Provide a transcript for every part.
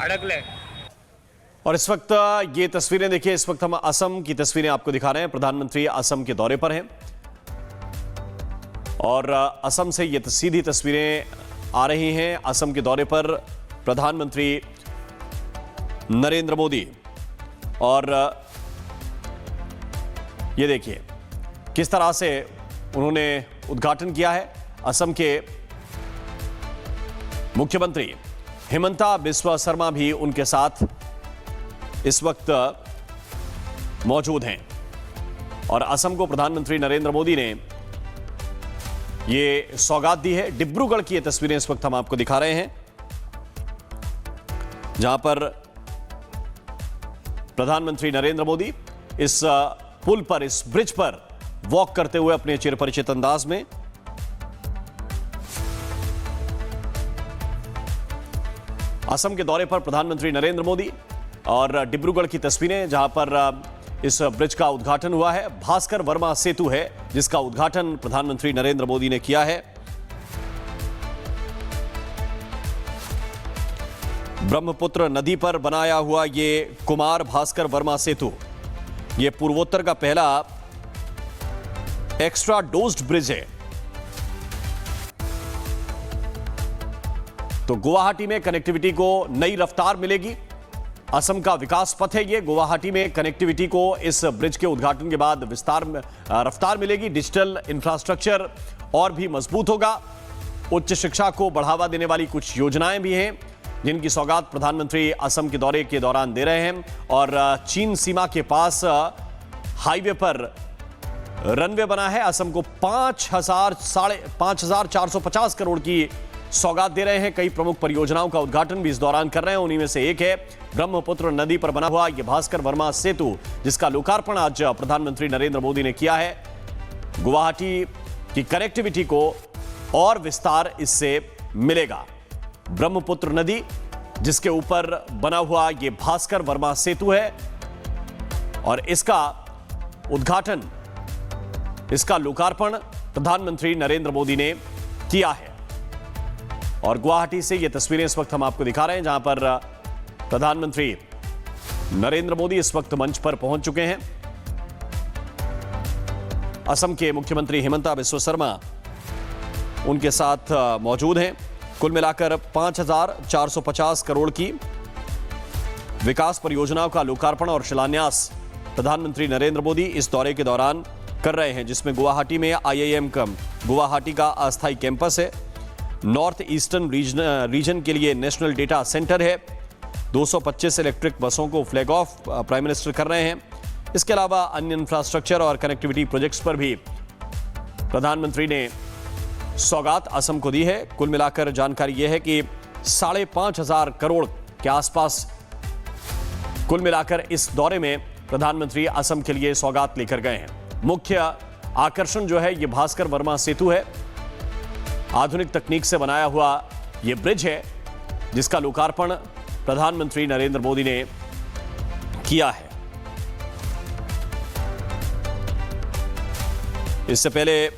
अड़गले। और इस वक्त ये तस्वीरें देखिए, इस वक्त हम असम की तस्वीरें आपको दिखा रहे हैं। प्रधानमंत्री असम के दौरे पर हैं और असम से ये सीधी तस्वीरें आ रही हैं। असम के दौरे पर प्रधानमंत्री नरेंद्र मोदी, और ये देखिए किस तरह से उन्होंने उद्घाटन किया है। असम के मुख्यमंत्री हिमंता बिस्वा शर्मा भी उनके साथ इस वक्त मौजूद हैं और असम को प्रधानमंत्री नरेंद्र मोदी ने ये सौगात दी है। डिब्रूगढ़ की ये तस्वीरें इस वक्त हम आपको दिखा रहे हैं, जहां पर प्रधानमंत्री नरेंद्र मोदी इस पुल पर, इस ब्रिज पर वॉक करते हुए अपने चिरपरिचित अंदाज में असम के दौरे पर प्रधानमंत्री नरेंद्र मोदी, और डिब्रूगढ़ की तस्वीरें जहां पर इस ब्रिज का उद्घाटन हुआ है। भास्कर वर्मा सेतु है जिसका उद्घाटन प्रधानमंत्री नरेंद्र मोदी ने किया है। ब्रह्मपुत्र नदी पर बनाया हुआ ये कुमार भास्कर वर्मा सेतु, ये पूर्वोत्तर का पहला एक्स्ट्रा डोज्ड ब्रिज है। तो गुवाहाटी में कनेक्टिविटी को नई रफ्तार मिलेगी। असम का विकास पथ है ये। गुवाहाटी में कनेक्टिविटी को इस ब्रिज के उद्घाटन के बाद रफ्तार मिलेगी। डिजिटल इंफ्रास्ट्रक्चर और भी मजबूत होगा। उच्च शिक्षा को बढ़ावा देने वाली कुछ योजनाएं भी हैं जिनकी सौगात प्रधानमंत्री असम के दौरे के दौरान दे रहे हैं। और चीन सीमा के पास हाईवे पर रनवे बना है। असम को 5,450 करोड़ की सौगात दे रहे हैं। कई प्रमुख परियोजनाओं का उद्घाटन भी इस दौरान कर रहे हैं। उन्हीं में से एक है ब्रह्मपुत्र नदी पर बना हुआ यह भास्कर वर्मा सेतु, जिसका लोकार्पण आज प्रधानमंत्री नरेंद्र मोदी ने किया है। गुवाहाटी की कनेक्टिविटी को और विस्तार इससे मिलेगा। ब्रह्मपुत्र नदी जिसके ऊपर बना हुआ यह भास्कर वर्मा सेतु है और इसका उद्घाटन, इसका लोकार्पण प्रधानमंत्री नरेंद्र मोदी ने किया है। और गुवाहाटी से ये तस्वीरें इस वक्त हम आपको दिखा रहे हैं, जहां पर प्रधानमंत्री नरेंद्र मोदी इस वक्त मंच पर पहुंच चुके हैं। असम के मुख्यमंत्री हिमंता बिस्वा शर्मा उनके साथ मौजूद हैं। कुल मिलाकर 5,450 करोड़ की विकास परियोजनाओं का लोकार्पण और शिलान्यास प्रधानमंत्री नरेंद्र मोदी इस दौरे के दौरान कर रहे हैं, जिसमें गुवाहाटी में IIM गुवाहाटी का अस्थायी कैंपस है। नॉर्थ ईस्टर्न रीजन के लिए नेशनल डेटा सेंटर है। 225 इलेक्ट्रिक बसों को फ्लैग ऑफ प्राइम मिनिस्टर कर रहे हैं। इसके अलावा अन्य इंफ्रास्ट्रक्चर और कनेक्टिविटी प्रोजेक्ट्स पर भी प्रधानमंत्री ने सौगात असम को दी है। कुल मिलाकर जानकारी यह है कि 5,500 करोड़ के आसपास कुल मिलाकर इस दौरे में प्रधानमंत्री असम के लिए सौगात लेकर गए हैं। मुख्य आकर्षण जो है ये भास्कर वर्मा सेतु है। आधुनिक तकनीक से बनाया हुआ यह ब्रिज है जिसका लोकार्पण प्रधानमंत्री नरेंद्र मोदी ने किया है। इससे पहले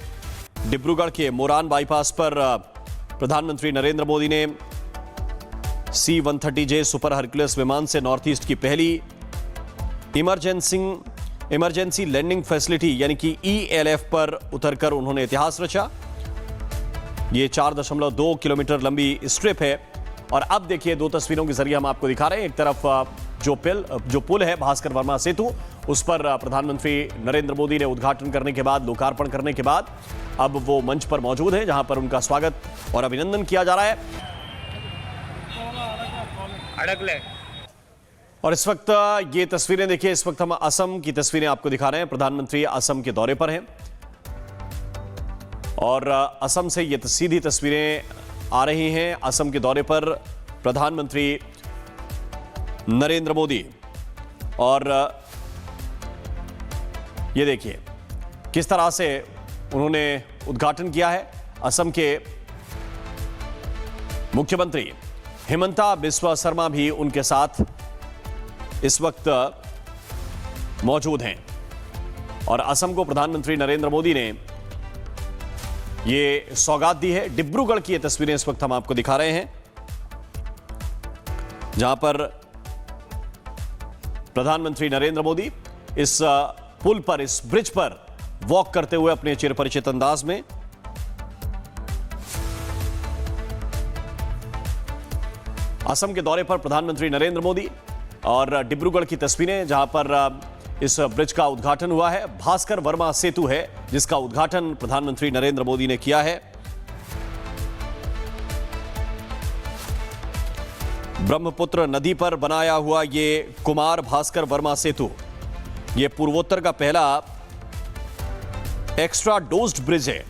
डिब्रूगढ़ के मोरान बाईपास पर प्रधानमंत्री नरेंद्र मोदी ने C-130J सुपर हरक्यूलिस विमान से नॉर्थ ईस्ट की पहली इमरजेंसी लैंडिंग फैसिलिटी यानी कि ELF पर उतरकर उन्होंने इतिहास रचा। ये 4.2 किलोमीटर लंबी स्ट्रिप है। और अब देखिए दो तस्वीरों के जरिए हम आपको दिखा रहे हैं। एक तरफ जो पुल है भास्कर वर्मा सेतु, उस पर प्रधानमंत्री नरेंद्र मोदी ने उद्घाटन करने के बाद, लोकार्पण करने के बाद अब वो मंच पर मौजूद हैं, जहां पर उनका स्वागत और अभिनंदन किया जा रहा है। अड़गले। और इस वक्त ये तस्वीरें देखिए, इस वक्त हम असम की तस्वीरें आपको दिखा रहे हैं। प्रधानमंत्री असम के दौरे पर हैं और असम से ये सीधी तस्वीरें आ रही हैं। असम के दौरे पर प्रधानमंत्री नरेंद्र मोदी, और ये देखिए किस तरह से उन्होंने उद्घाटन किया है। असम के मुख्यमंत्री हिमंता बिस्वा शर्मा भी उनके साथ इस वक्त मौजूद हैं और असम को प्रधानमंत्री नरेंद्र मोदी ने ये सौगात दी है। डिब्रूगढ़ की ये तस्वीरें इस वक्त हम आपको दिखा रहे हैं, जहां पर प्रधानमंत्री नरेंद्र मोदी इस पुल पर, इस ब्रिज पर वॉक करते हुए अपने चिरपरिचित अंदाज में असम के दौरे पर प्रधानमंत्री नरेंद्र मोदी और डिब्रूगढ़ की तस्वीरें, जहां पर इस ब्रिज का उद्घाटन हुआ है। भास्कर वर्मा सेतु है जिसका उद्घाटन प्रधानमंत्री नरेंद्र मोदी ने किया है। ब्रह्मपुत्र नदी पर बनाया हुआ ये कुमार भास्कर वर्मा सेतु, ये पूर्वोत्तर का पहला एक्स्ट्रा डोज्ड ब्रिज है।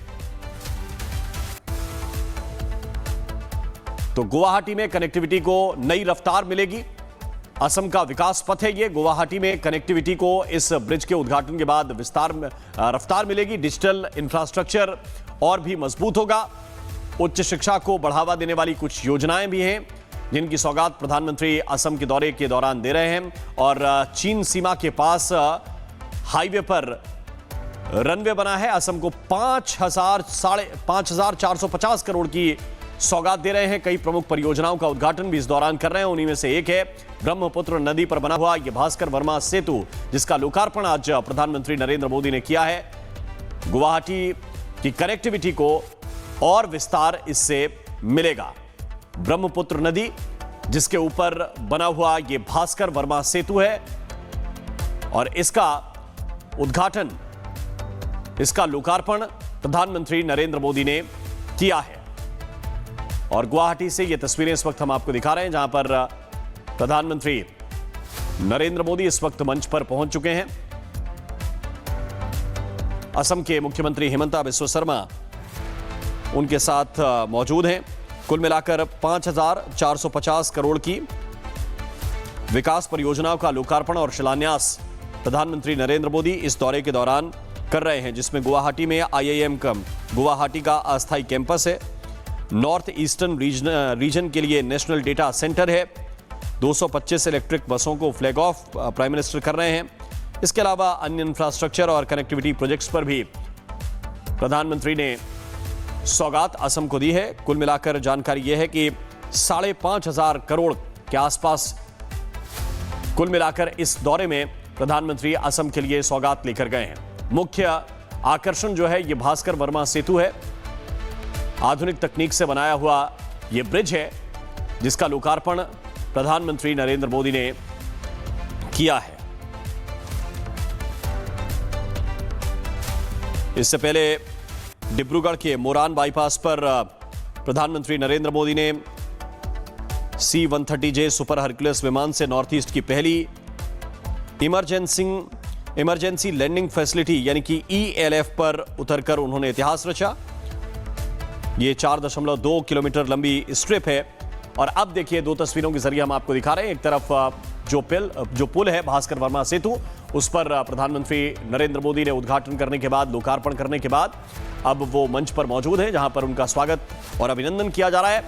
तो गुवाहाटी में कनेक्टिविटी को नई रफ्तार मिलेगी। असम का विकास पथ है ये। गुवाहाटी में कनेक्टिविटी को इस ब्रिज के उद्घाटन के बाद रफ्तार मिलेगी। डिजिटल इंफ्रास्ट्रक्चर और भी मजबूत होगा। उच्च शिक्षा को बढ़ावा देने वाली कुछ योजनाएं भी हैं जिनकी सौगात प्रधानमंत्री असम के दौरे के दौरान दे रहे हैं। और चीन सीमा के पास हाईवे पर रनवे बना है। असम को 5,450 करोड़ की सौगात दे रहे हैं। कई प्रमुख परियोजनाओं का उद्घाटन भी इस दौरान कर रहे हैं। उन्हीं में से एक है ब्रह्मपुत्र नदी पर बना हुआ यह भास्कर वर्मा सेतु, जिसका लोकार्पण आज प्रधानमंत्री नरेंद्र मोदी ने किया है। गुवाहाटी की कनेक्टिविटी को और विस्तार इससे मिलेगा। ब्रह्मपुत्र नदी जिसके ऊपर बना हुआ यह भास्कर वर्मा सेतु है और इसका उद्घाटन, इसका लोकार्पण प्रधानमंत्री नरेंद्र मोदी ने किया है। और गुवाहाटी से ये तस्वीरें इस वक्त हम आपको दिखा रहे हैं जहां पर प्रधानमंत्री नरेंद्र मोदी इस वक्त मंच पर पहुंच चुके हैं। असम के मुख्यमंत्री हिमंता बिस्वा शर्मा उनके साथ मौजूद हैं। कुल मिलाकर 5,450 करोड़ की विकास परियोजनाओं का लोकार्पण और शिलान्यास प्रधानमंत्री नरेंद्र मोदी इस दौरे के दौरान कर रहे हैं, जिसमें गुवाहाटी में IIM गुवाहाटी का अस्थायी कैंपस है। नॉर्थ ईस्टर्न रीजन के लिए नेशनल डेटा सेंटर है। 225 इलेक्ट्रिक बसों को फ्लैग ऑफ प्राइम मिनिस्टर कर रहे हैं। इसके अलावा अन्य इंफ्रास्ट्रक्चर और कनेक्टिविटी प्रोजेक्ट्स पर भी प्रधानमंत्री ने सौगात असम को दी है। कुल मिलाकर जानकारी यह है कि 5,500 करोड़ के आसपास कुल मिलाकर इस दौरे में प्रधानमंत्री असम के लिए सौगात लेकर गए हैं। मुख्य आकर्षण जो है यह भास्कर वर्मा सेतु है। आधुनिक तकनीक से बनाया हुआ यह ब्रिज है जिसका लोकार्पण प्रधानमंत्री नरेंद्र मोदी ने किया है। इससे पहले डिब्रूगढ़ के मोरान बाईपास पर प्रधानमंत्री नरेंद्र मोदी ने C-130J सुपर हरक्यूलिस विमान से नॉर्थ ईस्ट की पहली इमरजेंसी लैंडिंग फैसिलिटी यानी कि ELF पर उतरकर उन्होंने इतिहास रचा। ये 4.2 किलोमीटर लंबी स्ट्रिप है। और अब देखिए दो तस्वीरों के जरिए हम आपको दिखा रहे हैं। एक तरफ जो पुल है भास्कर वर्मा सेतु, उस पर प्रधानमंत्री नरेंद्र मोदी ने उद्घाटन करने के बाद, लोकार्पण करने के बाद अब वो मंच पर मौजूद है जहां पर उनका स्वागत और अभिनंदन किया जा रहा है।